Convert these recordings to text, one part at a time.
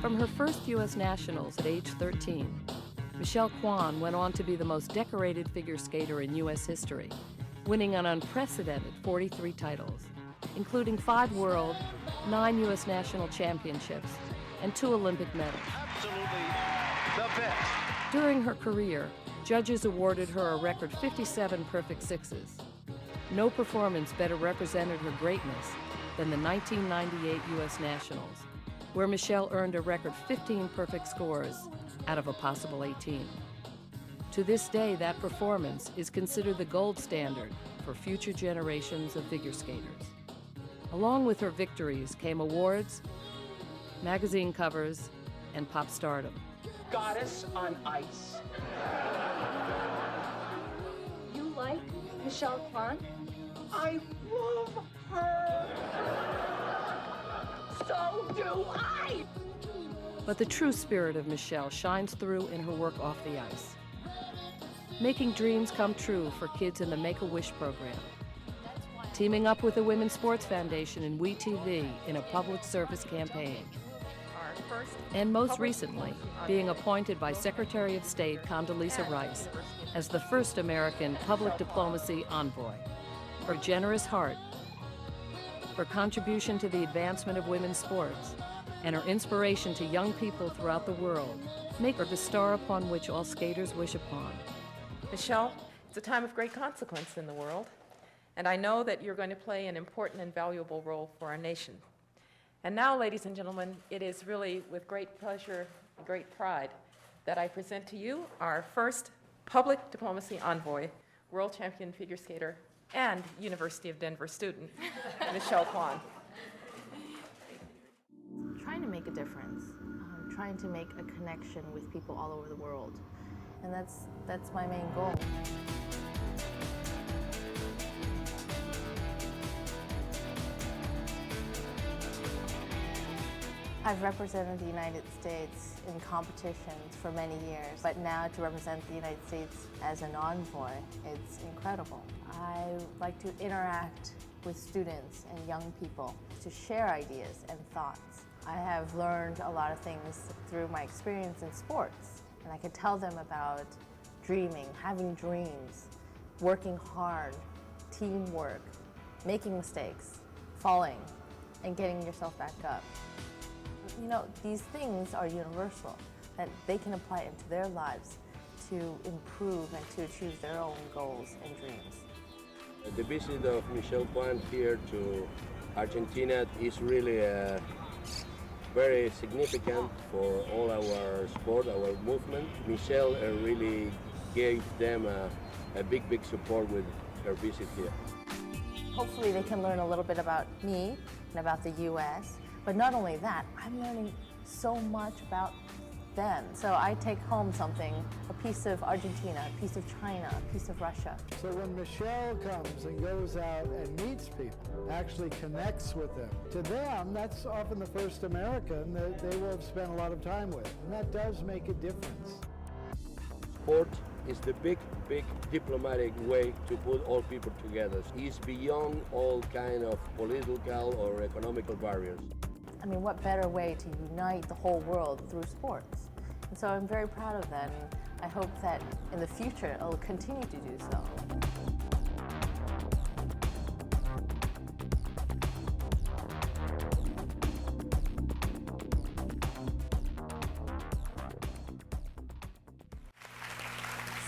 From her first U.S. Nationals at age 13, Michelle Kwan went on to be the most decorated figure skater in U.S. history, winning an unprecedented 43 titles, including 5 world, 9 U.S. national championships, and 2 Olympic medals. Absolutely the best. During her career, judges awarded her a record 57 perfect sixes. No performance better represented her greatness than the 1998 U.S. Nationals, where Michelle earned a record 15 perfect scores out of a possible 18. To this day, that performance is considered the gold standard for future generations of figure skaters. Along with her victories came awards, magazine covers, and pop stardom. Goddess on ice. You like Michelle Kwan? I love her. So do I. But the true spirit of Michelle shines through in her work off the ice, making dreams come true for kids in the Make-A-Wish program, teaming up with the Women's Sports Foundation and WeTV in a public service campaign, and most recently, being appointed by Secretary of State Condoleezza Rice as the first American public diplomacy envoy. Her generous heart, her contribution to the advancement of women's sports, and her inspiration to young people throughout the world make her the star upon which all skaters wish upon. Michelle, it's a time of great consequence in the world, and I know that you're going to play an important and valuable role for our nation. And now, ladies and gentlemen, it is really with great pleasure and great pride that I present to you our first public diplomacy envoy, world champion figure skater, and University of Denver student, Michelle Kwan. Trying to make a difference, trying to make a connection with people all over the world. And that's my main goal. I've represented the United States in competitions for many years, but now to represent the United States as an envoy, it's incredible. I like to interact with students and young people to share ideas and thoughts. I have learned a lot of things through my experience in sports, and I could tell them about dreaming, having dreams, working hard, teamwork, making mistakes, falling, and getting yourself back up. You know, these things are universal, that they can apply into their lives to improve and to achieve their own goals and dreams. The visit of Michelle Kwan here to Argentina is really very significant for all our sport, our movement. Michelle really gave them a big support with her visit here. Hopefully they can learn a little bit about me and about the U.S., but not only that, I'm learning so much about them. So I take home something, a piece of Argentina, a piece of China, a piece of Russia. So when Michelle comes and goes out and meets people, actually connects with them, to them, that's often the first American that they will have spent a lot of time with. And that does make a difference. Sport is the big diplomatic way to put all people together. It's beyond all kind of political or economical barriers. I mean, what better way to unite the whole world through sports? And so I'm very proud of that, and I hope that in the future it'll continue to do so.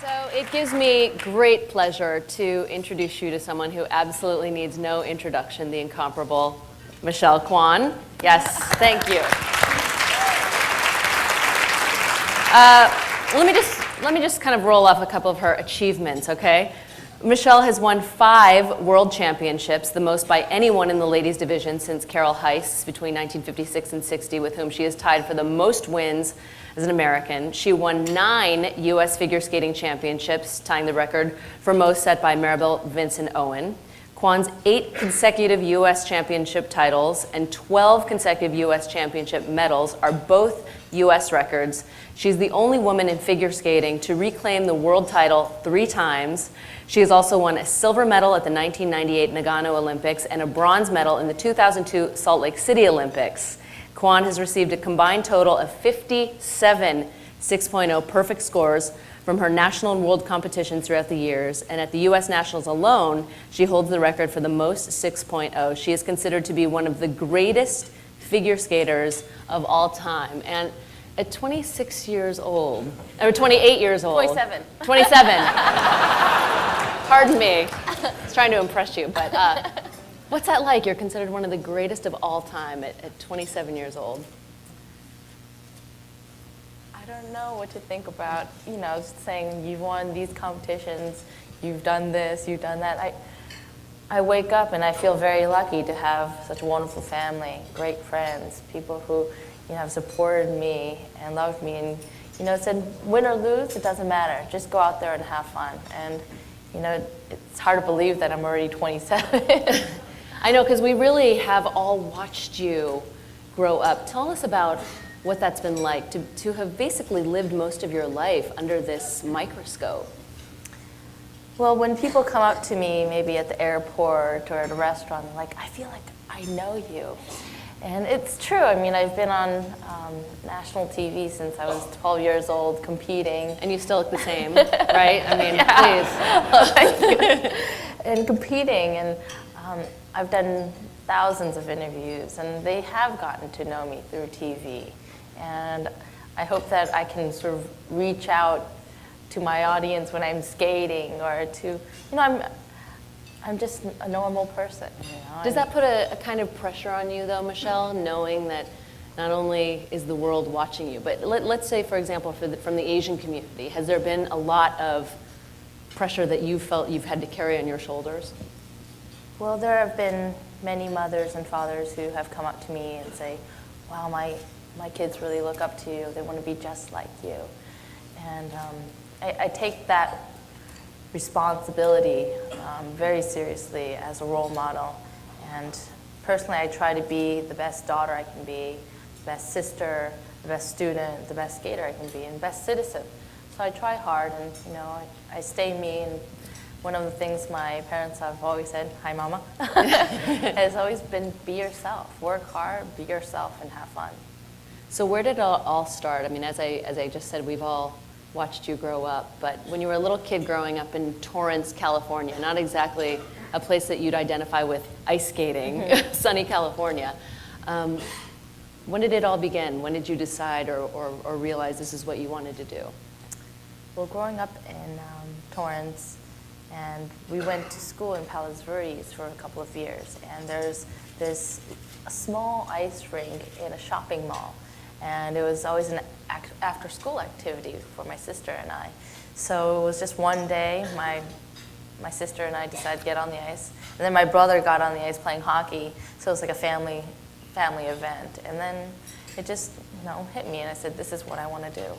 So it gives me great pleasure to introduce you to someone who absolutely needs no introduction, the incomparable Michelle Kwan. Yes, thank you. Let me just kind of roll off a couple of her achievements, okay? Michelle has won 5 world championships, the most by anyone in the ladies division since Carol Heiss between 1956 and 60, with whom she is tied for the most wins as an American. She won 9 U.S. figure skating championships, tying the record for most set by Maribel Vincent Owen. Kwan's 8 consecutive U.S. championship titles and 12 consecutive U.S. championship medals are both U.S. records. She's the only woman in figure skating to reclaim the world title 3 times. She has also won a silver medal at the 1998 Nagano Olympics and a bronze medal in the 2002 Salt Lake City Olympics. Kwan has received a combined total of 57 6.0 perfect scores from her national and world competitions throughout the years, and at the U.S. Nationals alone, she holds the record for the most 6.0. She is considered to be one of the greatest figure skaters of all time. And at 26 years old, or 28 years old. 27. 27. Pardon me. I was trying to impress you, but what's that like? You're considered one of the greatest of all time at 27 years old. I don't know what to think about, you know, saying you've won these competitions, you've done this, you've done that. I wake up and I feel very lucky to have such a wonderful family, great friends, people who, you know, have supported me and loved me and, you know, said win or lose, it doesn't matter. Just go out there and have fun. And, you know, it's hard to believe that I'm already 27. I know, because we really have all watched you grow up. Tell us about what that's been like to have basically lived most of your life under this microscope. Well, when people come up to me, maybe at the airport or at a restaurant, they're like, I feel like I know you. And it's true. I mean, I've been on national TV since I was 12 years old, competing. And you still look the same, right? I mean, please. Thank you. And competing, and I've done thousands of interviews, and they have gotten to know me through TV. And I hope that I can sort of reach out to my audience when I'm skating, or to, you know, I'm just a normal person. You know? Does that put a kind of pressure on you, though, Michelle, knowing that not only is the world watching you, but let's say, for example, from the Asian community, has there been a lot of pressure that you felt you've had to carry on your shoulders? Well, there have been many mothers and fathers who have come up to me and say, wow, my kids really look up to you. They want to be just like you. And I take that responsibility very seriously as a role model. And personally, I try to be the best daughter I can be, the best sister, the best student, the best skater I can be, and best citizen. So I try hard, and you know, I stay me. And one of the things my parents have always said, hi mama, has always been be yourself. Work hard, be yourself, and have fun. So where did it all start? I mean, as I just said, we've all watched you grow up, but when you were a little kid growing up in Torrance, California, not exactly a place that you'd identify with ice skating, sunny California, when did it all begin? When did you decide or realize this is what you wanted to do? Well, growing up in Torrance, and we went to school in Palos Verdes for a couple of years, and there's a small ice rink in a shopping mall, and it was always an after-school activity for my sister and I. So it was just one day, my sister and I decided to get on the ice, and then my brother got on the ice playing hockey, so it was like a family event, and then it just, you know, hit me, and I said, this is what I want to do.